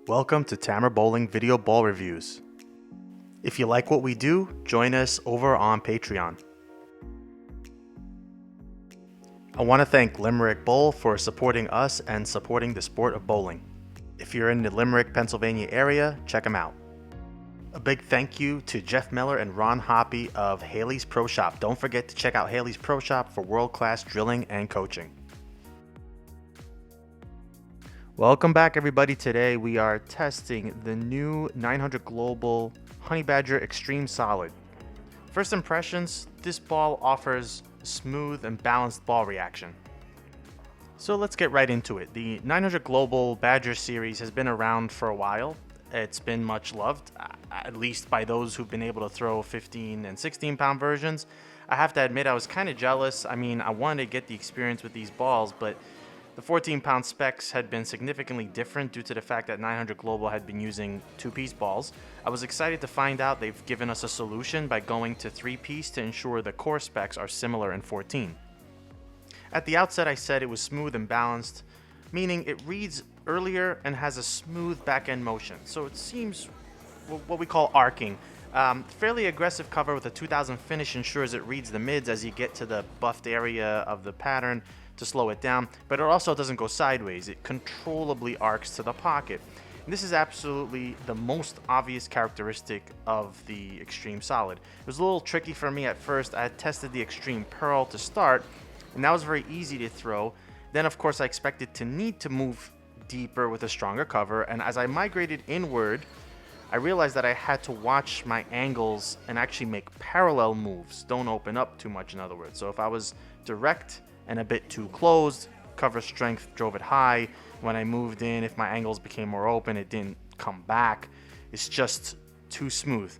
Welcome to Tamer Bowling Video Ball Reviews. If you like what we do, join us over on Patreon. I want to thank Limerick Bowl for supporting us and supporting the sport of bowling. If you're in the Limerick, Pennsylvania area, check them out. A big thank you to Jeff Miller and Ron Hoppy of Haley's Pro Shop. Don't forget to check out Haley's Pro Shop for world-class drilling and coaching. Welcome back, everybody. Today we are testing the new 900 Global Honey Badger Extreme Solid. First impressions, this ball offers a smooth and balanced ball reaction. So let's get right into it. The 900 Global Badger series has been around for a while. It's been much loved, at least by those who've been able to throw 15 and 16 pound versions. I have to admit I was kind of jealous. I wanted to get the experience with these balls, but the 14-pound specs had been significantly different due to the fact that 900 Global had been using 2-piece balls. I was excited to find out they've given us a solution by going to 3-piece to ensure the core specs are similar in 14. At the outset, I said it was smooth and balanced, meaning it reads earlier and has a smooth back-end motion. So it seems what we call arcing. Fairly aggressive cover with a 2000 finish ensures it reads the mids as you get to the buffed area of the pattern to slow it down, but it also doesn't go sideways. It controllably arcs to the pocket. And this is absolutely the most obvious characteristic of the Extreme Solid. It was a little tricky for me at first. I had tested the Extreme Pearl to start, and that was very easy to throw. Then, of course, I expected to need to move deeper with a stronger cover, and as I migrated inward, I realized that I had to watch my angles and actually make parallel moves. Don't open up too much, in other words. So if I was direct and a bit too closed, cover strength drove it high. When I moved in, if my angles became more open, it didn't come back. It's just too smooth.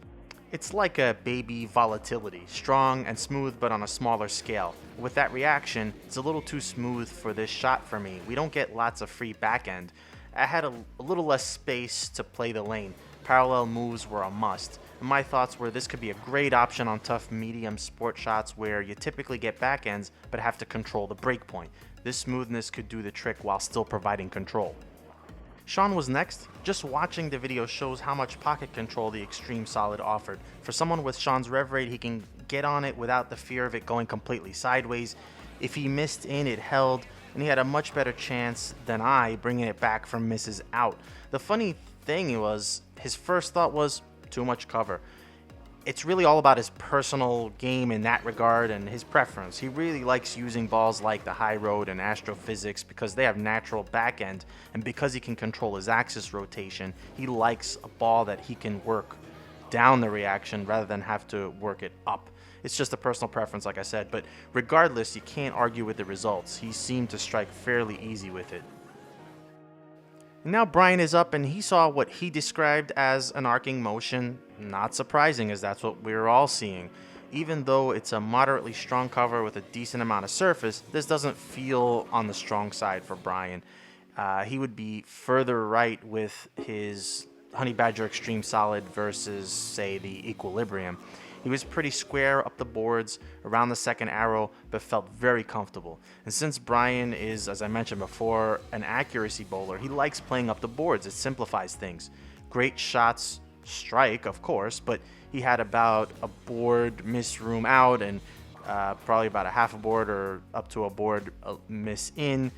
It's like a baby volatility, strong and smooth but on a smaller scale. With that reaction, it's a little too smooth for this shot for me. We don't get lots of free back end. I had a little less space to play the lane. Parallel moves were a must. And my thoughts were this could be a great option on tough medium sport shots where you typically get back ends but have to control the break point. This smoothness could do the trick while still providing control. Sean was next. Just watching the video shows how much pocket control the Extreme Solid offered. For someone with Sean's rev rate, he can get on it without the fear of it going completely sideways. If he missed in, it held, and he had a much better chance than I bringing it back from misses out. The funny thing was, his first thought was too much cover. It's really all about his personal game in that regard and his preference. He really likes using balls like the High Road and Astrophysics because they have natural back end, and because he can control his axis rotation, he likes a ball that he can work down the reaction rather than have to work it up. It's just a personal preference, like I said, but regardless, you can't argue with the results. He seemed to strike fairly easy with it. And now Bryan is up and he saw what he described as an arcing motion. Not surprising, as that's what we're all seeing. Even though it's a moderately strong cover with a decent amount of surface, this doesn't feel on the strong side for Bryan. He would be further right with his Honey Badger Extreme Solid versus, say, the Equilibrium. He was pretty square up the boards around the second arrow, but felt very comfortable. And since Bryan is, as I mentioned before, an accuracy bowler, he likes playing up the boards. It simplifies things. Great shots strike, of course, but he had about a board miss room out and probably about a half a board or up to a board miss in.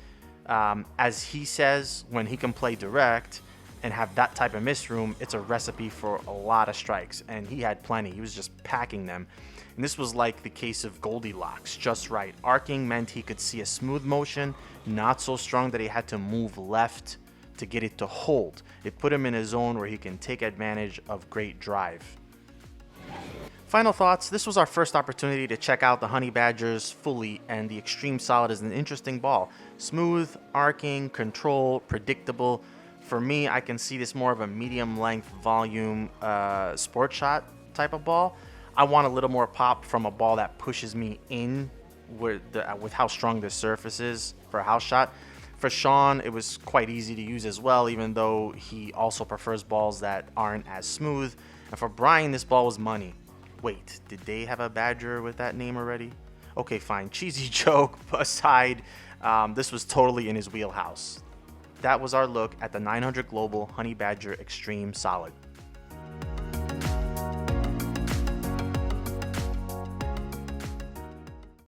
As he says, when he can play direct and have that type of miss room, it's a recipe for a lot of strikes, and he had plenty. He was just packing them. And this was like the case of Goldilocks, just right. Arcing meant he could see a smooth motion, not so strong that he had to move left to get it to hold. It put him in a zone where he can take advantage of great drive. Final thoughts, this was our first opportunity to check out the Honey Badgers fully, and the Extreme Solid is an interesting ball. Smooth, arcing, control, predictable. For me, I can see this more of a medium length volume sport shot type of ball. I want a little more pop from a ball that pushes me in with how strong the surface is for a house shot. For Sean, it was quite easy to use as well, even though he also prefers balls that aren't as smooth. And for Bryan, this ball was money. Wait, did they have a Badger with that name already? Okay, fine. Cheesy joke aside, this was totally in his wheelhouse. that was our look at the 900 Global Honey Badger Extreme Solid.